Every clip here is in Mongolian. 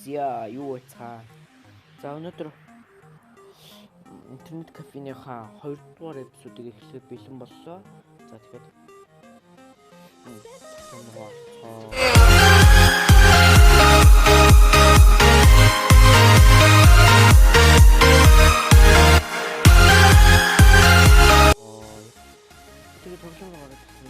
Зя юу байцгаа. За өнөөдөр интернет кафенийхаа 2 дугаар эпизодыг эхлэхэд бэлэн боллоо. За тэгэхээр тэгээд тоглоом гараад ирсэн.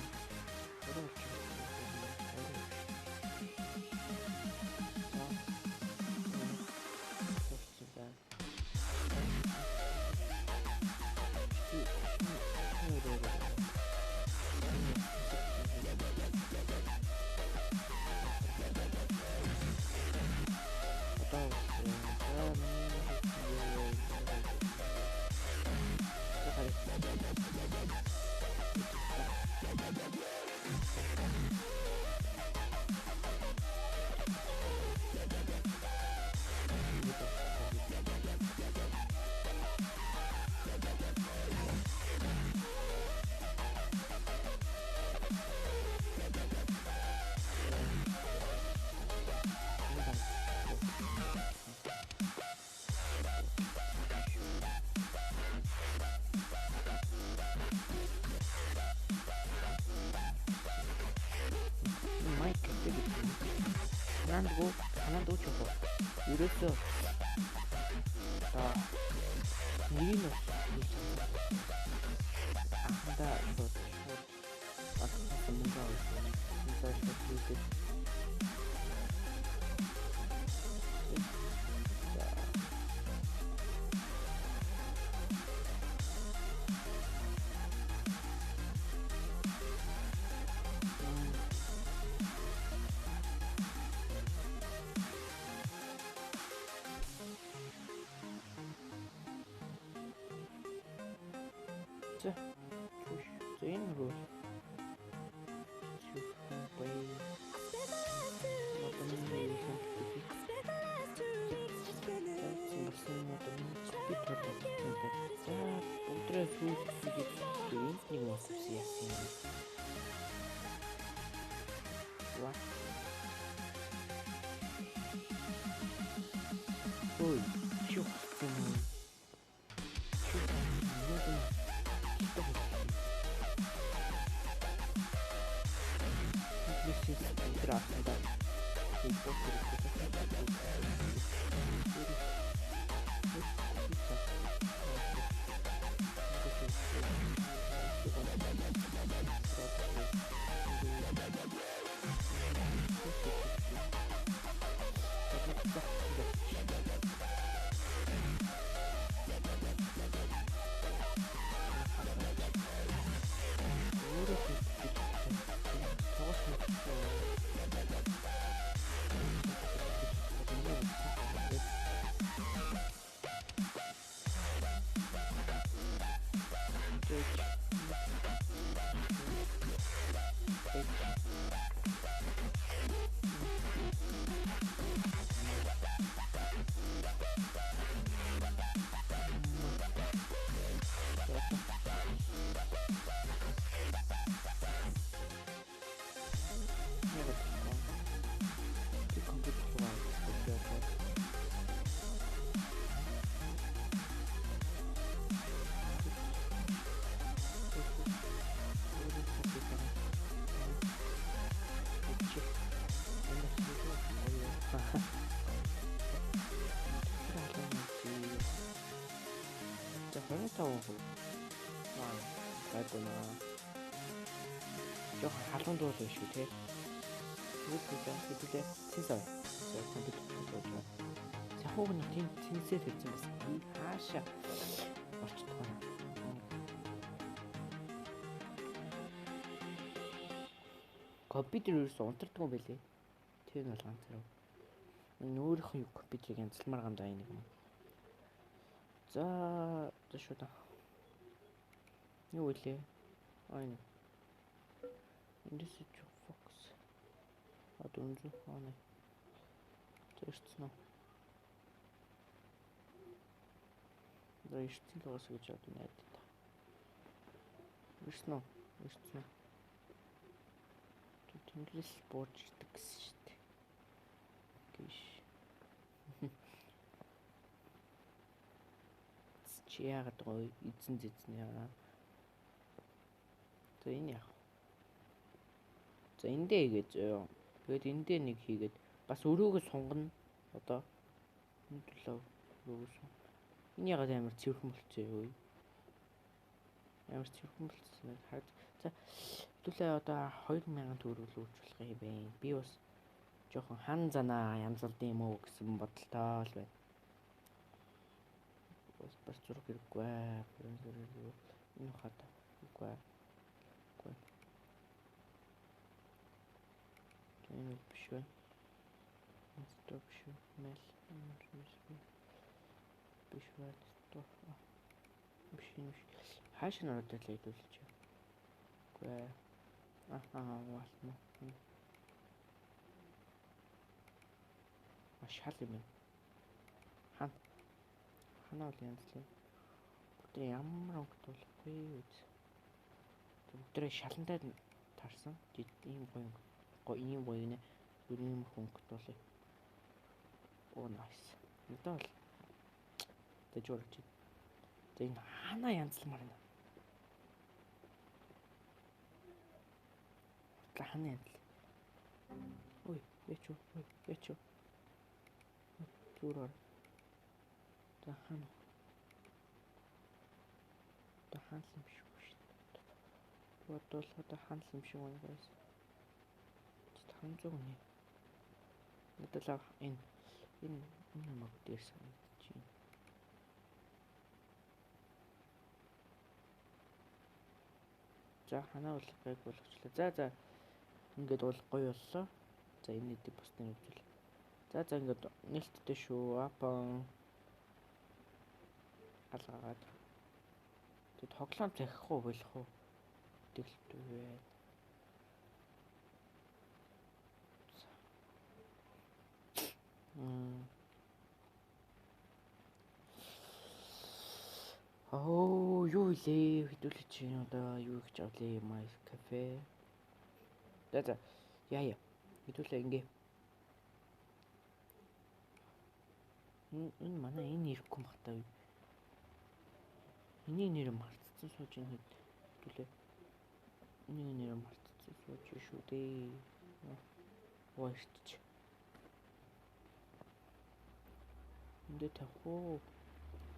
Канаад үуч юм бол ерөөсөө нэрийн анхандаа шууд асуусан мөнгө авсан. За энэ рүү жоохон халуун дуул байх шүү те. Тэгвэл сэнсаа. Сахууг нь тийм тэнцээ тавьсан бас. Хаашаа орчдгоо. Компьютер ерөөсөө унтардаг юм байлээ. Тэр нь бол ганцаараа. Өөрийнхөө компьютерийг янзлмаар гамдаа нэг юм. За шүү да. Юу вэ? Айн. Эндээс ч фокус. Адунж хаана. Тэрчнэ. Дэштэл гоос гэж одоо найдаа. Вишнө. Тэнгэрээс буурч ирдэг гэсэн шүү дээ. Гиш. чи яагаад гоё эзэн зэзэн яа. За энэ яах. За эндээ хийгээд зөө. Тэгээд эндээ нэг хийгээд бас өрөөгөө сунгана. Одоо энэ төлөө өрөөгөө сун. Энэ ягаад амар цэвэрхэн болчихсон юу? Амар цэвэрхэн болчихсон хараад. За төлөө одоо 2000 төгрөг үйлчлэх юм бэ. Би бас жоохон хан занаа янзалд юм уу гэсэн бодолтой л байна. Бас зураг хэрэггүй. Энэ хата хэрэггүй. Энэ биш үү? Стоп шүү. Мэл биш үү? Стоп. Биш. Хааш нь ороод ирлээ хэдүүлж. Үгүй. Вална. Шал юм байна. Ханаа бол янзлаа. Бүгд ямар өнгөт болохгүй үз. Бүгд шалантай тарсан. Ийм ийм гоё нэ. Ийм хөнгөт болоо. Оо nice. Мэдээ бол. Тэжүүрч. За энэ ханаа янзламаар байна. Ханаа янзл. Ой, яч. Зүрээр. За хана. Одоо ханал юм шиг шүү дээ. Бодвол одоо ханал юм шиг байна guys. 500 нэ. Надад энэ маг дээр санагдаж байна. За ханаа бол гайг болгочлаа. За ингээд бол гоё боллоо. За энэ дэд бусны үзүүл. За ингээд нээлттэй шүү. Апан алгаад. Тэг тоглоом захих уу болох уу? Тэгэлтвэ. Юу илээ хэдүүлж чинь одоо юу их жавлаа май кафе. За яа хэдүүлээ ингээ. Энэ манай энэ ирэхгүй багтаа юу. Эний нэр мартцсан сууж ин хэдүүлээ. Эний нэр мартцсан сууж шүү дээ. Уушч. Эндээ тавих уу.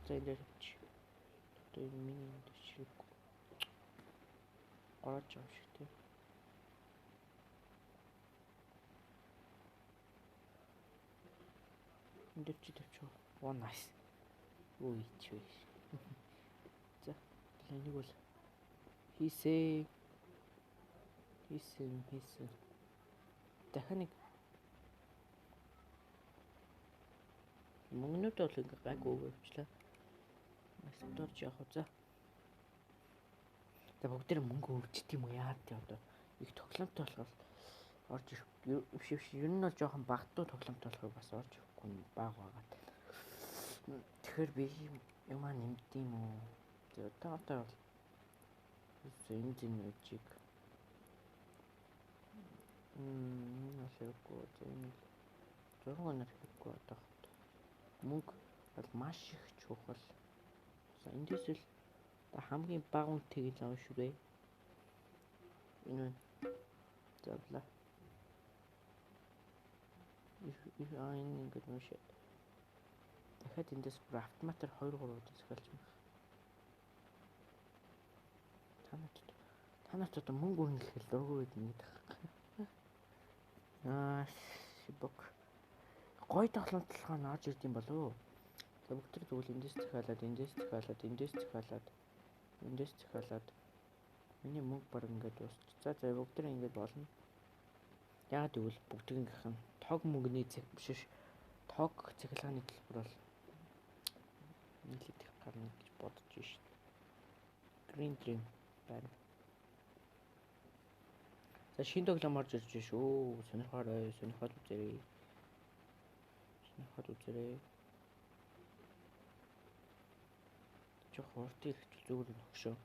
За энэ тавьчих. Одоо миний дэвшиг гараж байгаа шүү дээ. Эндээ чи тавьчих. Оо nice. Ой чи. За энийг бол хийсэн. Дахин нэг мөнгнүүд бол ингээ гайгүй өвчлээ. Масторч яах вэ? За бүгд мөнгө өвчт юм уу яа тий одоо их тоглоомтой болохоор орж ирэх ер нь бол жоохон багтуу тоглоомтой болохоор бас орж ирэхгүй баг байгаа. Тэгэхээр би юмаа нэмд юм уу? За одоо бол энэ зинэжиг насэргүй энэ 6 хоног хэрэггүй одоо мөнгө бол маш их чухал. За эндээс л хамгийн бага үнэтэйг л авах шүү дээ. Энэ завла. Энэ ингээд нүшээ. Дахиад эндээс бүр автоматар 2-3 удаа захиалж байна. Танаас одоо мөнгө үнэлэх дургүй гэдэг. Шибок. Гой тоглоомтлогоо нааж ирд юм болов уу? За бүгд тэгвэл эндээс захиалаад миний мөнгө баг ингээд дуусч. За бүгд ингээд болно. Яагаад гэвэл бүгдийнх нь тог мөнгөний цаг биш тог цахилгааны төлбөр бол нийлээд их гарна гэж бодож шít. Green Dream байна. За шинэ тоглоом орж ирж шүү. Сонирхоод үзээрэй. Жох урт их зүгээр нөхшөө.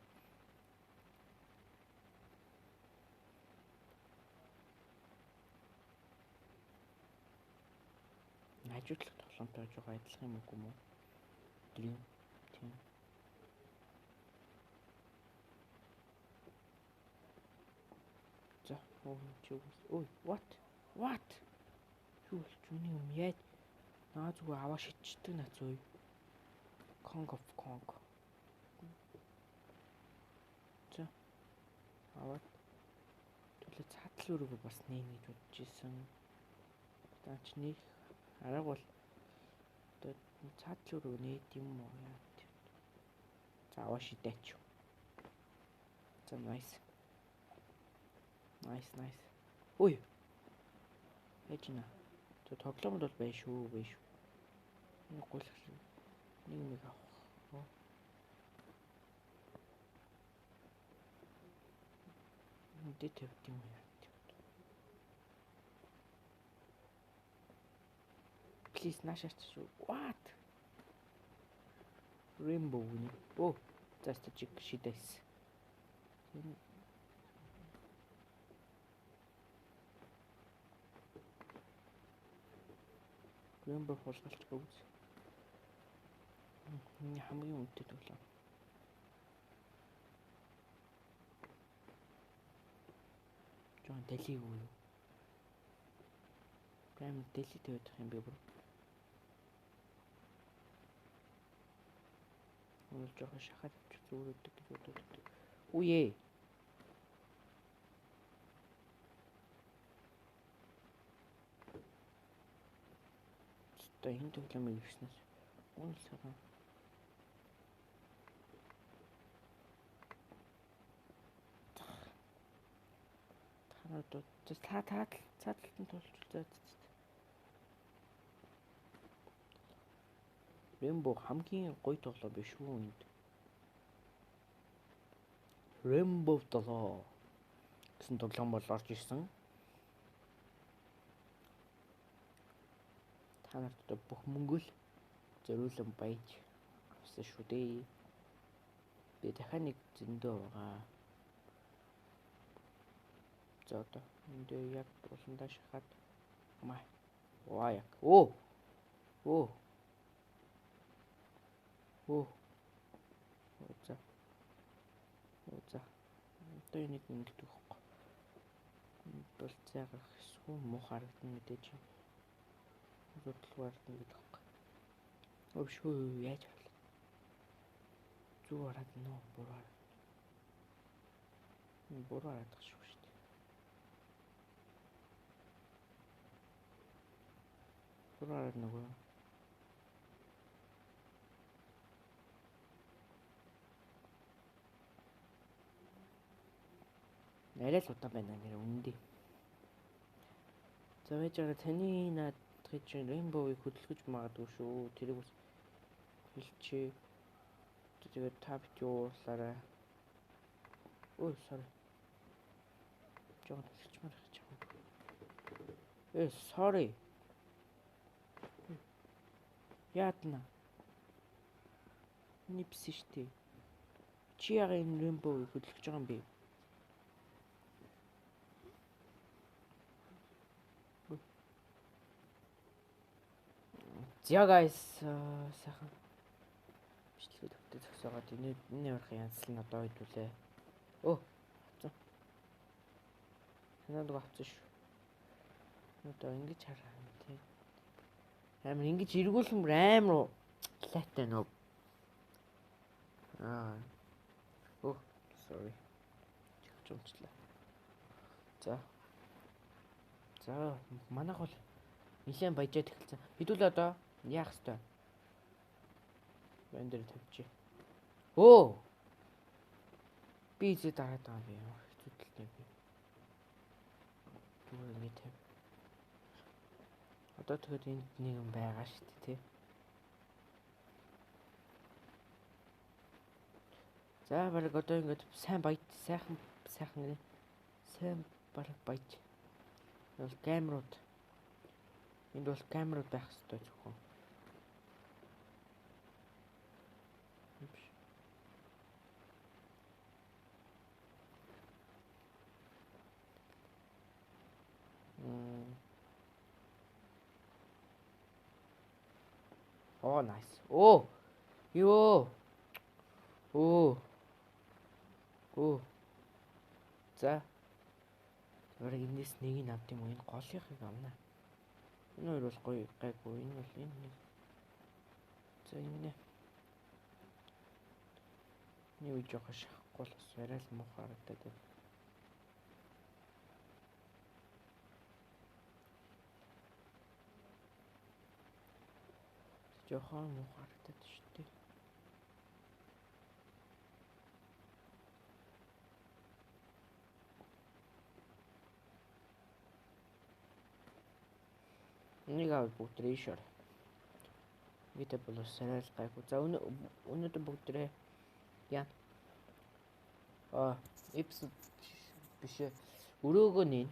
Ажиглах тоглоомтой жоо адилхан юм уу? Тийм. Оо чи ой what? What? Юу болж үний юм яаж наа зүгээр аваа шидчихдэг наа зөө. Kong of Kong. За аваад төлөө цаатал өрөөгөө бас нээн гэж бодож исэн. Даач нэг арга бол одоо цаатал өрөөгөө нээд юм уу яа. За аваа шидээч. За nice. Nice. Ой. Эжина. Тэ тоглоомд бол bay шүү. Нэг гуйлах. Нэг авах. Дэ тавьд юм яа. Please наашаач шүү. What? Rainbow нэг. Оо. Заста чиг шидэс. Rainbow хулгайлч гүз. Хамгийн үнэтэй тоглоом. Жон дэлийг үү. Прям дэлий тавьчих юм би бүр. Өнөө жоохон шахаад зүрөөдөг гэж боддог. Үе. Энэ тоглоомыг ирснээс үнэ сайхан. Танад цааталтанд тулж. Rainbow хамгийн гоё тоглоом биш үү энд. Rainbow 7 гэсэн тоглоом бол орж ирсэн. Та нарт одоо бүх мөнгө л зориулан баяж авсан шүү дээ. Би дахиад нэг зөндөө байгаа. За одоо энд яг болондоо шахаад маа. Ваа яг. Оо. За. Одоо энийг ингэдэг байхгүй. Бол зайгарах эсвэл муу харагдана мэдээж юм. Зүтлгээр ингэж байхгүй. Өвшөө яаж болов? Зүг хараад нөө буруу хараад шүү дээ. Буруу хараад нөгөө. Арай л удаан байна нэр үнэндээ. За байж байгаа таны наад гэж Rainbow-ыг хөдөлгөж магадгүй шүү. Тэрийг бас хэлчихье. Тэгээд та бит юулаарай. Ой, sorry. Жоо хэлчихмээр байгаа. Sorry. Яатна. Нипс штий. Чи яг энэ Rainbow-ыг хөдөлгөж байгаа юм бэ? За guys, сайхан бичлэг төвтэй зогсоогоод энэ ярих янзл нь одоо хэдүүлээ. Оо. Санаад авчих шүү. Одоо ингэж хараа юм тий. Амар ингэж эргүүлэн бүр амар лайтай нөө. Оо, sorry. Чичмчлаа. За, манайх бол нилээн баяжаад эхэлсэн. Хэдүүлээ одоо яах вэ? Бэн дээр тавьчих. Оо. Би зэ дараад байгаа юм. Хэцүүдэлтэй би. Түр ингэ тавь. Одоо тэгэхээр энд нэг юм байгаа шүү дээ, тий. За бараг одоо ингэ сайн баяж, сайхан сайн бараг баяж. Бол камерууд. Энд бол камерууд байх хэрэгтэй зөвхөн. Oh, nice. Oh. Ёо. Оо. За. Бараг энэс нэг нь авд юм уу? Энэ голынхыг авна. Энэ хоёр бол гоё гайгүй. Энэ бол энэ нэг. За энэ нэг үе жоох шахахгүй л бас арай л муухай харагдаад байна. Жохон муухай харагдаад шүү дээ. Энийг аваад бүгд рейшор. Гэдэг бол арай л гайгүй. За өнөөдөр бүгд яа. Эпизод биш ээ. Өрөөгөө нэ.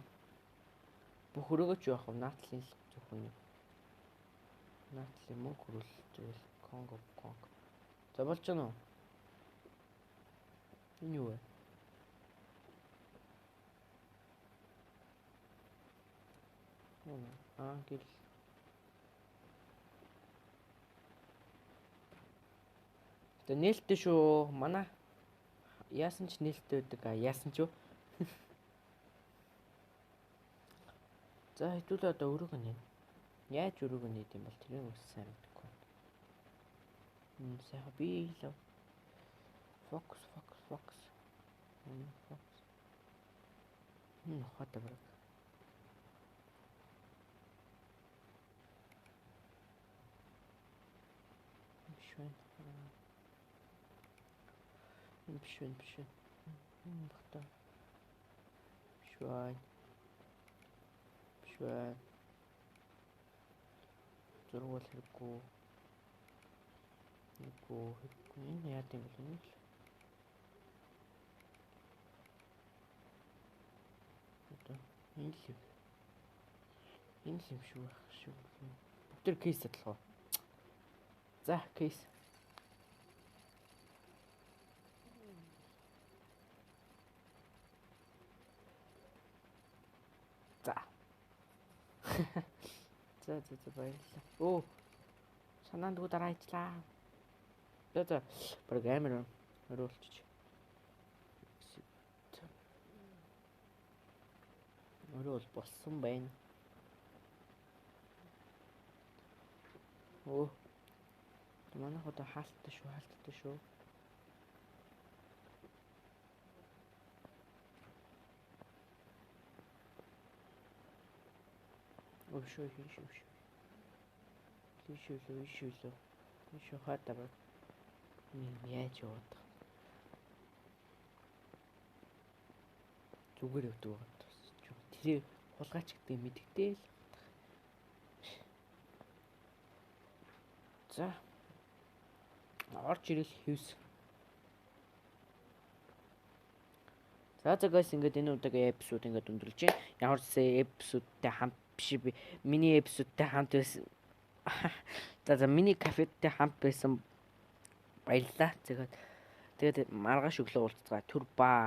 Бүх өрөөгөө ч явах наатлын зөвхөн нэг. Наатлын мөнгө хөрөл зүйл Конго. За болж байна уу? Энэ юу вэ? Гэл. Тэ нээлттэй шүү. Манай яасан ч нээлттэй байдаг. Яасан ч юу? За хэдүүлээ одоо өрөөгөө нэ. Яаж өрөөгөө нээд юм бол тэрийг үс сайн мэдэхгүй. Сайхан би л фокус. Хата брат. Биш. Бахта. Швай. Зургуул хэрэггүй. Энэ яа гэм бэ энэ л. Одоо энэ л юм шүү байх шүү. Бүгд кейс атлах уу? За кейс. За. За баярлалаа. Санаанд дараа ичлаа. За. Программер оруулчих. Орол болсон байна. Манайх одоо хаалттай шүү. Тийш хата баг. Яаж яваад. Зүгээр явдаг. Тэр хулгайч гэдэг мэддэгтэй л. За. Орж ирэл хевс. За guys ингээд энэ удаагийн эпизод ингээд өндөрлж байна. Ямар ч эпизодтай хамт биш би миний эпизодтай хамт байсан. За миний кафедтэй хамт байсан баярлалаа. Тэгээд маргааш өглөө уулзцгаа. Түр баа.